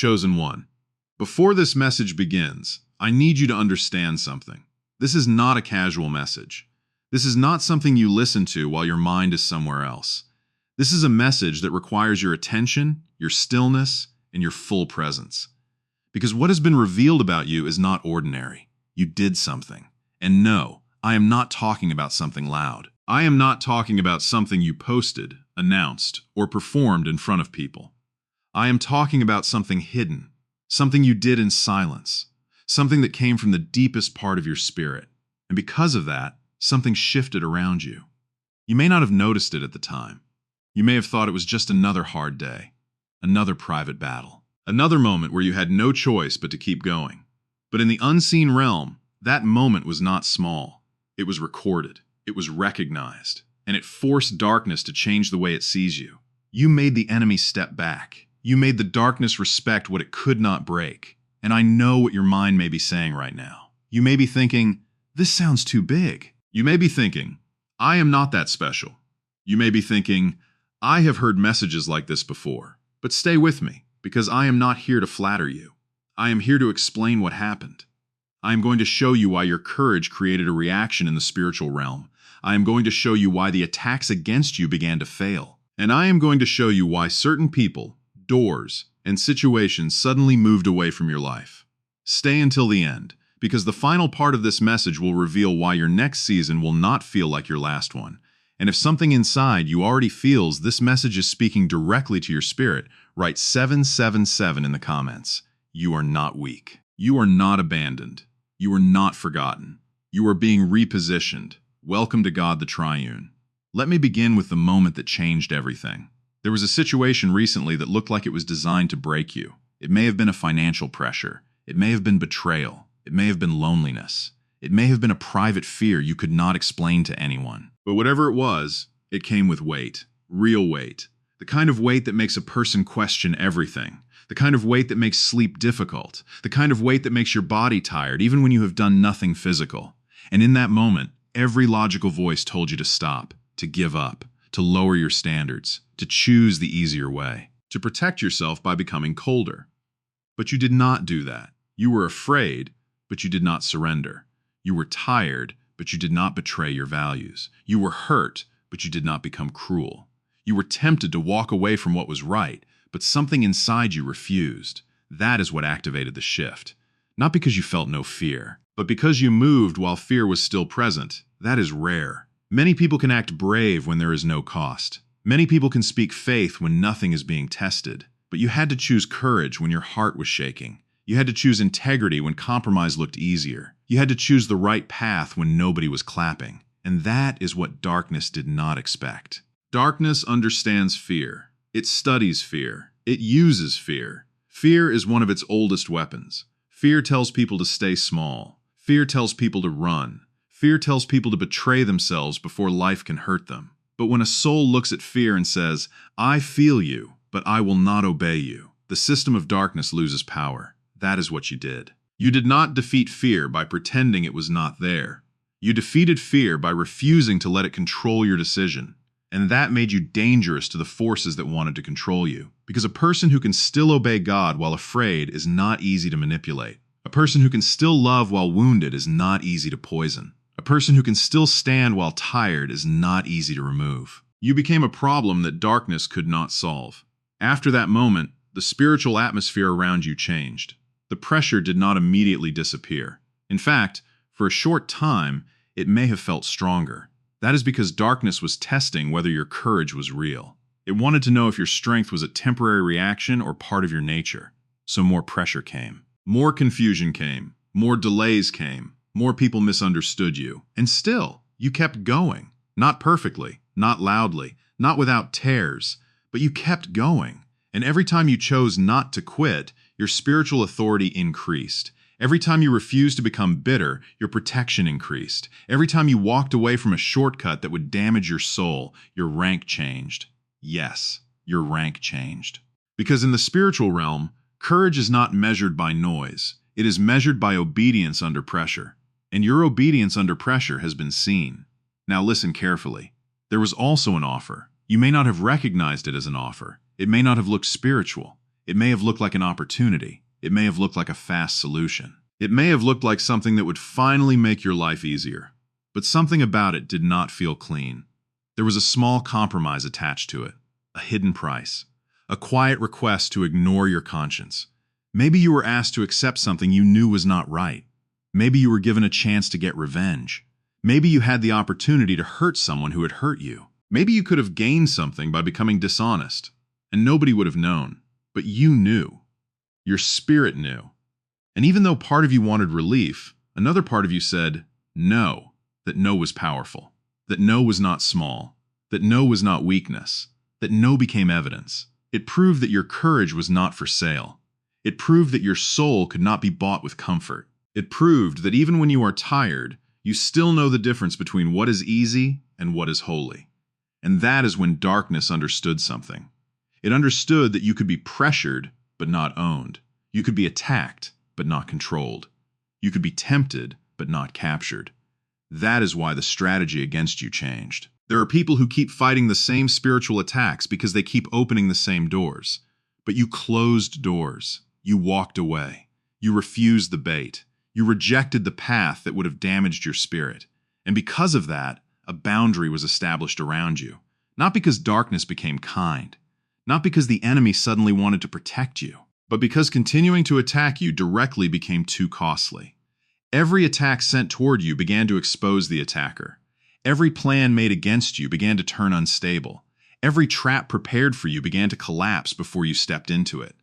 Chosen one. Before this message begins, I need you to understand something. This is not a casual message. This is not something you listen to while your mind is somewhere else. This is a message that requires your attention, your stillness, and your full presence. Because what has been revealed about you is not ordinary. You did something. And no, I am not talking about something loud. I am not talking about something you posted, announced, or performed in front of people. I am talking about something hidden, something you did in silence, something that came from the deepest part of your spirit. And because of that, something shifted around you. You may not have noticed it at the time. You may have thought it was just another hard day, another private battle, another moment where you had no choice but to keep going. But in the unseen realm, that moment was not small. It was recorded. It was recognized, and it forced darkness to change the way it sees you. You made the enemy step back. You made the darkness respect what it could not break. And I know what your mind may be saying right now. You may be thinking, this sounds too big. You may be thinking, I am not that special. You may be thinking, I have heard messages like this before. But stay with me, because I am not here to flatter you. I am here to explain what happened. I am going to show you why your courage created a reaction in the spiritual realm. I am going to show you why the attacks against you began to fail. And I am going to show you why certain people, doors, and situations suddenly moved away from your life. Stay until the end, because the final part of this message will reveal why your next season will not feel like your last one. And if something inside you already feels this message is speaking directly to your spirit, write 777 in the comments. You are not weak. You are not abandoned. You are not forgotten. You are being repositioned. Welcome to God the Triune. Let me begin with the moment that changed everything. There was a situation recently that looked like it was designed to break you. It may have been a financial pressure. It may have been betrayal. It may have been loneliness. It may have been a private fear you could not explain to anyone. But whatever it was, it came with weight. Real weight. The kind of weight that makes a person question everything. The kind of weight that makes sleep difficult. The kind of weight that makes your body tired, even when you have done nothing physical. And in that moment, every logical voice told you to stop, to give up, to lower your standards, to choose the easier way, to protect yourself by becoming colder. But you did not do that. You were afraid, but you did not surrender. You were tired, but you did not betray your values. You were hurt, but you did not become cruel. You were tempted to walk away from what was right, but something inside you refused. That is what activated the shift. Not because you felt no fear, but because you moved while fear was still present. That is rare. Many people can act brave when there is no cost. Many people can speak faith when nothing is being tested. But you had to choose courage when your heart was shaking. You had to choose integrity when compromise looked easier. You had to choose the right path when nobody was clapping. And that is what darkness did not expect. Darkness understands fear. It studies fear. It uses fear. Fear is one of its oldest weapons. Fear tells people to stay small. Fear tells people to run. Fear tells people to betray themselves before life can hurt them. But when a soul looks at fear and says, I feel you, but I will not obey you, the system of darkness loses power. That is what you did. You did not defeat fear by pretending it was not there. You defeated fear by refusing to let it control your decision. And that made you dangerous to the forces that wanted to control you. Because a person who can still obey God while afraid is not easy to manipulate. A person who can still love while wounded is not easy to poison. A person who can still stand while tired is not easy to remove. You became a problem that darkness could not solve. After that moment, the spiritual atmosphere around you changed. The pressure did not immediately disappear. In fact, for a short time, it may have felt stronger. That is because darkness was testing whether your courage was real. It wanted to know if your strength was a temporary reaction or part of your nature. So more pressure came. More confusion came. More delays came. More people misunderstood you. And still, you kept going. Not perfectly, not loudly, not without tears, but you kept going. And every time you chose not to quit, your spiritual authority increased. Every time you refused to become bitter, your protection increased. Every time you walked away from a shortcut that would damage your soul, your rank changed. Yes, your rank changed. Because in the spiritual realm, courage is not measured by noise. It is measured by obedience under pressure. And your obedience under pressure has been seen. Now listen carefully. There was also an offer. You may not have recognized it as an offer. It may not have looked spiritual. It may have looked like an opportunity. It may have looked like a fast solution. It may have looked like something that would finally make your life easier. But something about it did not feel clean. There was a small compromise attached to it, a hidden price, a quiet request to ignore your conscience. Maybe you were asked to accept something you knew was not right. Maybe you were given a chance to get revenge. Maybe you had the opportunity to hurt someone who had hurt you. Maybe you could have gained something by becoming dishonest, and nobody would have known. But you knew. Your spirit knew. And even though part of you wanted relief, another part of you said, no, that no was powerful, that no was not small, that no was not weakness, that no became evidence. It proved that your courage was not for sale. It proved that your soul could not be bought with comfort. It proved that even when you are tired, you still know the difference between what is easy and what is holy. And that is when darkness understood something. It understood that you could be pressured, but not owned. You could be attacked, but not controlled. You could be tempted, but not captured. That is why the strategy against you changed. There are people who keep fighting the same spiritual attacks because they keep opening the same doors. But you closed doors. You walked away. You refused the bait. You rejected the path that would have damaged your spirit. And because of that, a boundary was established around you. Not because darkness became kind. Not because the enemy suddenly wanted to protect you. But because continuing to attack you directly became too costly. Every attack sent toward you began to expose the attacker. Every plan made against you began to turn unstable. Every trap prepared for you began to collapse before you stepped into it.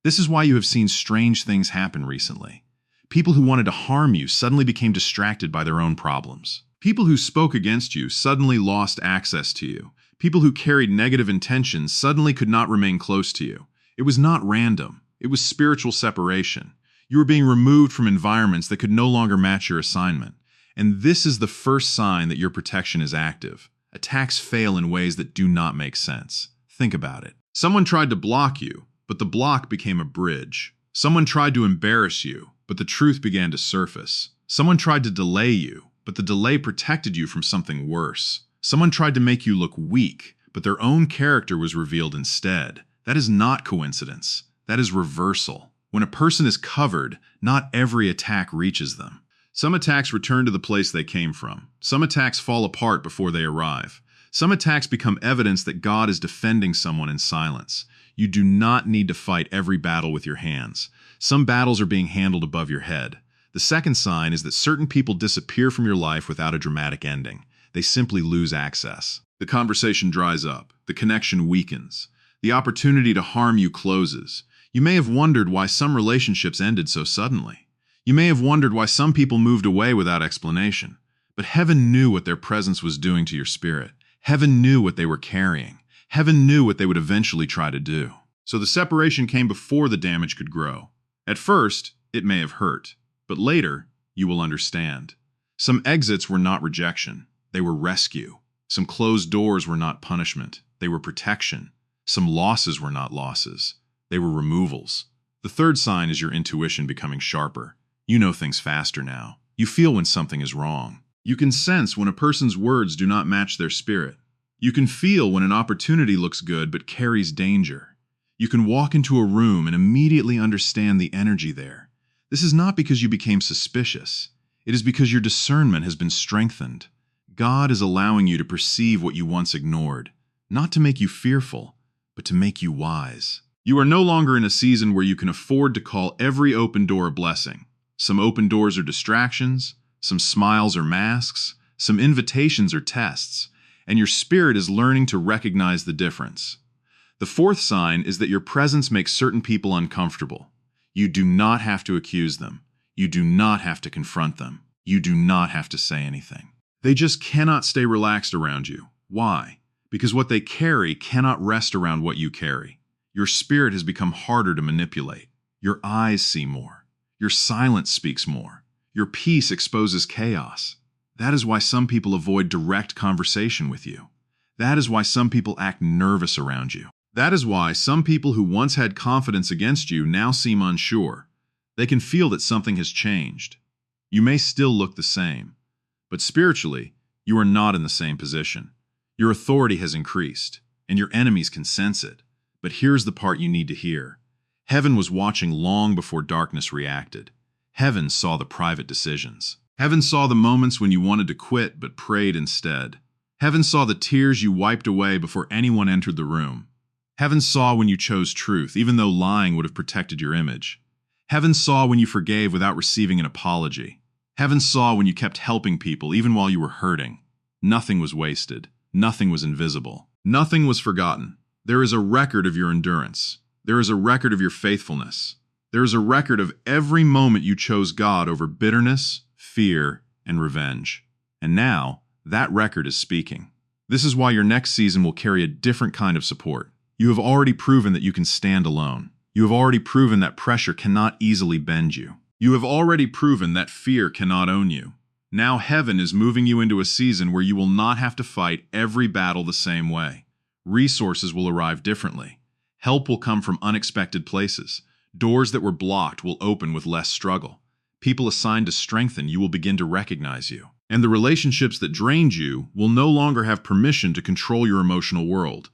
This is why you have seen strange things happen recently. People who wanted to harm you suddenly became distracted by their own problems. People who spoke against you suddenly lost access to you. People who carried negative intentions suddenly could not remain close to you. It was not random. It was spiritual separation. You were being removed from environments that could no longer match your assignment. And this is the first sign that your protection is active. Attacks fail in ways that do not make sense. Think about it. Someone tried to block you, but the block became a bridge. Someone tried to embarrass you, but the truth began to surface. Someone tried to delay you, but the delay protected you from something worse. Someone tried to make you look weak, but their own character was revealed instead. That is not coincidence. That is reversal. When a person is covered, not every attack reaches them. Some attacks return to the place they came from. Some attacks fall apart before they arrive. Some attacks become evidence that God is defending someone in silence. You do not need to fight every battle with your hands. Some battles are being handled above your head. The second sign is that certain people disappear from your life without a dramatic ending. They simply lose access. The conversation dries up. The connection weakens. The opportunity to harm you closes. You may have wondered why some relationships ended so suddenly. You may have wondered why some people moved away without explanation. But heaven knew what their presence was doing to your spirit. Heaven knew what they were carrying. Heaven knew what they would eventually try to do. So the separation came before the damage could grow. At first, it may have hurt. But later, you will understand. Some exits were not rejection. They were rescue. Some closed doors were not punishment. They were protection. Some losses were not losses. They were removals. The third sign is your intuition becoming sharper. You know things faster now. You feel when something is wrong. You can sense when a person's words do not match their spirit. You can feel when an opportunity looks good but carries danger. You can walk into a room and immediately understand the energy there. This is not because you became suspicious. It is because your discernment has been strengthened. God is allowing you to perceive what you once ignored, not to make you fearful, but to make you wise. You are no longer in a season where you can afford to call every open door a blessing. Some open doors are distractions, some smiles are masks, some invitations are tests, and your spirit is learning to recognize the difference. The fourth sign is that your presence makes certain people uncomfortable. You do not have to accuse them. You do not have to confront them. You do not have to say anything. They just cannot stay relaxed around you. Why? Because what they carry cannot rest around what you carry. Your spirit has become harder to manipulate. Your eyes see more. Your silence speaks more. Your peace exposes chaos. That is why some people avoid direct conversation with you. That is why some people act nervous around you. That is why some people who once had confidence against you now seem unsure. They can feel that something has changed. You may still look the same, but spiritually, you are not in the same position. Your authority has increased, and your enemies can sense it. But here's the part you need to hear. Heaven was watching long before darkness reacted. Heaven saw the private decisions. Heaven saw the moments when you wanted to quit but prayed instead. Heaven saw the tears you wiped away before anyone entered the room. Heaven saw when you chose truth, even though lying would have protected your image. Heaven saw when you forgave without receiving an apology. Heaven saw when you kept helping people even while you were hurting. Nothing was wasted. Nothing was invisible. Nothing was forgotten. There is a record of your endurance. There is a record of your faithfulness. There is a record of every moment you chose God over bitterness, fear, and revenge. And now, that record is speaking. This is why your next season will carry a different kind of support. You have already proven that you can stand alone. You have already proven that pressure cannot easily bend you. You have already proven that fear cannot own you. Now heaven is moving you into a season where you will not have to fight every battle the same way. Resources will arrive differently. Help will come from unexpected places. Doors that were blocked will open with less struggle. People assigned to strengthen you will begin to recognize you. And the relationships that drained you will no longer have permission to control your emotional world.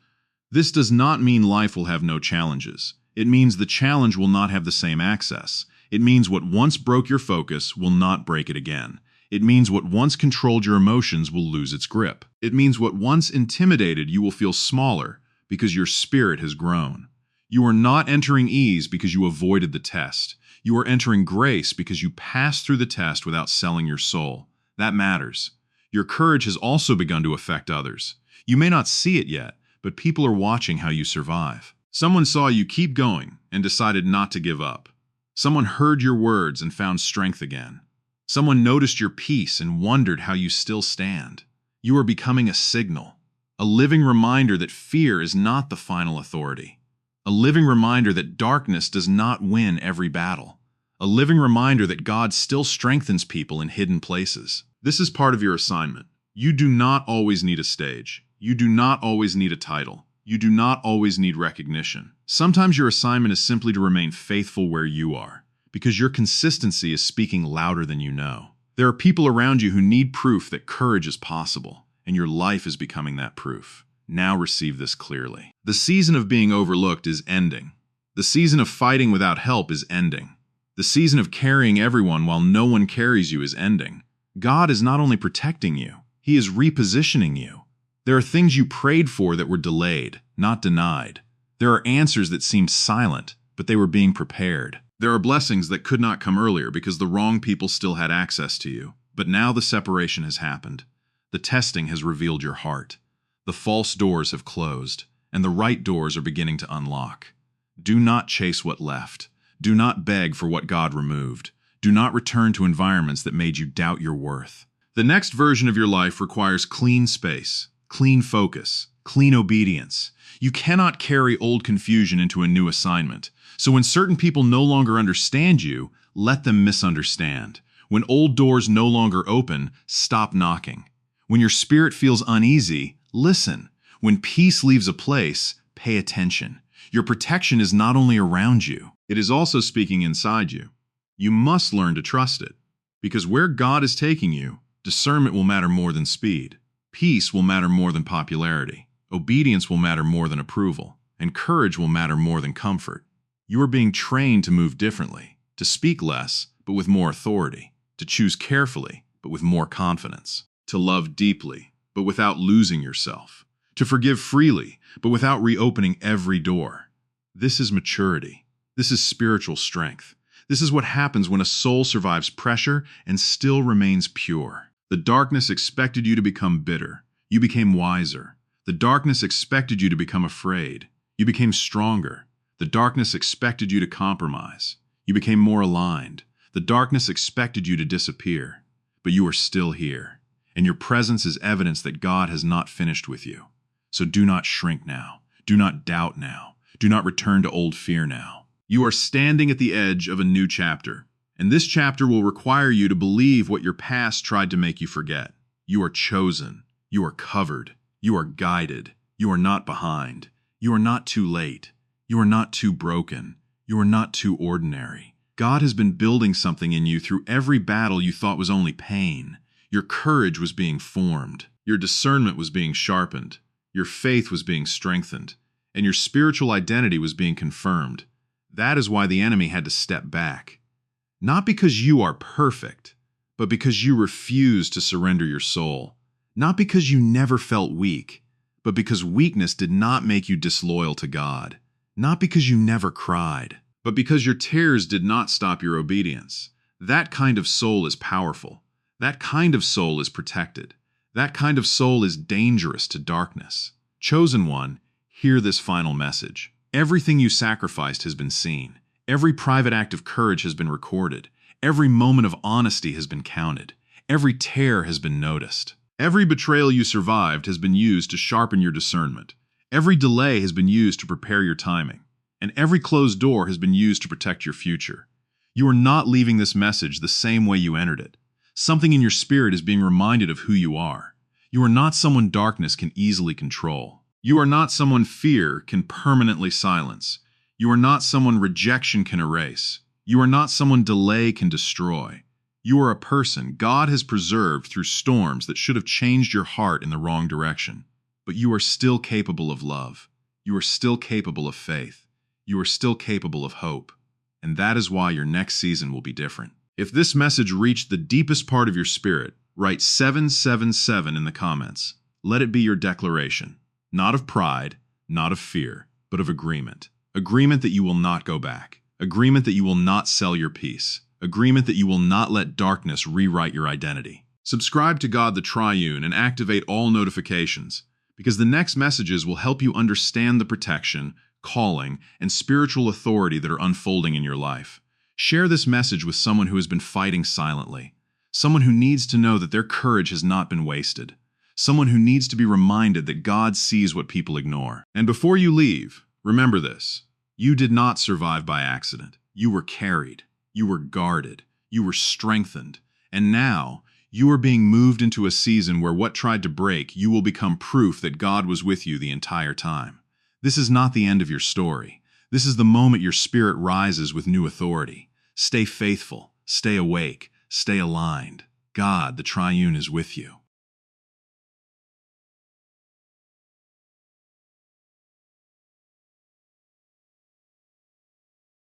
This does not mean life will have no challenges. It means the challenge will not have the same access. It means what once broke your focus will not break it again. It means what once controlled your emotions will lose its grip. It means what once intimidated you will feel smaller because your spirit has grown. You are not entering ease because you avoided the test. You are entering grace because you passed through the test without selling your soul. That matters. Your courage has also begun to affect others. You may not see it yet, but people are watching how you survive. Someone saw you keep going and decided not to give up. Someone heard your words and found strength again. Someone noticed your peace and wondered how you still stand. You are becoming a signal, a living reminder that fear is not the final authority, a living reminder that darkness does not win every battle, a living reminder that God still strengthens people in hidden places. This is part of your assignment. You do not always need a stage. You do not always need a title. You do not always need recognition. Sometimes your assignment is simply to remain faithful where you are, because your consistency is speaking louder than you know. There are people around you who need proof that courage is possible, and your life is becoming that proof. Now receive this clearly. The season of being overlooked is ending. The season of fighting without help is ending. The season of carrying everyone while no one carries you is ending. God is not only protecting you, He is repositioning you. There are things you prayed for that were delayed, not denied. There are answers that seemed silent, but they were being prepared. There are blessings that could not come earlier because the wrong people still had access to you. But now the separation has happened. The testing has revealed your heart. The false doors have closed, and the right doors are beginning to unlock. Do not chase what left. Do not beg for what God removed. Do not return to environments that made you doubt your worth. The next version of your life requires clean space, clean focus, clean obedience. You cannot carry old confusion into a new assignment. So when certain people no longer understand you, let them misunderstand. When old doors no longer open, stop knocking. When your spirit feels uneasy, listen. When peace leaves a place, pay attention. Your protection is not only around you, it is also speaking inside you. You must learn to trust it. Because where God is taking you, discernment will matter more than speed. Peace will matter more than popularity. Obedience will matter more than approval. And courage will matter more than comfort. You are being trained to move differently, to speak less, but with more authority, to choose carefully, but with more confidence, to love deeply, but without losing yourself, to forgive freely, but without reopening every door. This is maturity. This is spiritual strength. This is what happens when a soul survives pressure and still remains pure. The darkness expected you to become bitter. You became wiser. The darkness expected you to become afraid. You became stronger. The darkness expected you to compromise. You became more aligned. The darkness expected you to disappear. But you are still here. And your presence is evidence that God has not finished with you. So do not shrink now. Do not doubt now. Do not return to old fear now. You are standing at the edge of a new chapter. And this chapter will require you to believe what your past tried to make you forget. You are chosen. You are covered. You are guided. You are not behind. You are not too late. You are not too broken. You are not too ordinary. God has been building something in you through every battle you thought was only pain. Your courage was being formed. Your discernment was being sharpened. Your faith was being strengthened. And your spiritual identity was being confirmed. That is why the enemy had to step back. Not because you are perfect, but because you refuse to surrender your soul. Not because you never felt weak, but because weakness did not make you disloyal to God. Not because you never cried, but because your tears did not stop your obedience. That kind of soul is powerful. That kind of soul is protected. That kind of soul is dangerous to darkness. Chosen one, hear this final message. Everything you sacrificed has been seen. Every private act of courage has been recorded. Every moment of honesty has been counted. Every tear has been noticed. Every betrayal you survived has been used to sharpen your discernment. Every delay has been used to prepare your timing. And every closed door has been used to protect your future. You are not leaving this message the same way you entered it. Something in your spirit is being reminded of who you are. You are not someone darkness can easily control. You are not someone fear can permanently silence. You are not someone rejection can erase. You are not someone delay can destroy. You are a person God has preserved through storms that should have changed your heart in the wrong direction. But you are still capable of love. You are still capable of faith. You are still capable of hope. And that is why your next season will be different. If this message reached the deepest part of your spirit, write 777 in the comments. Let it be your declaration. Not of pride, not of fear, but of agreement. Agreement that you will not go back. Agreement that you will not sell your peace. Agreement that you will not let darkness rewrite your identity. Subscribe to God the Triune and activate all notifications, because the next messages will help you understand the protection, calling, and spiritual authority that are unfolding in your life. Share this message with someone who has been fighting silently. Someone who needs to know that their courage has not been wasted. Someone who needs to be reminded that God sees what people ignore. And before you leave, remember this. You did not survive by accident. You were carried. You were guarded. You were strengthened. And now, you are being moved into a season where what tried to break, you will become proof that God was with you the entire time. This is not the end of your story. This is the moment your spirit rises with new authority. Stay faithful. Stay awake. Stay aligned. God, the Triune, is with you.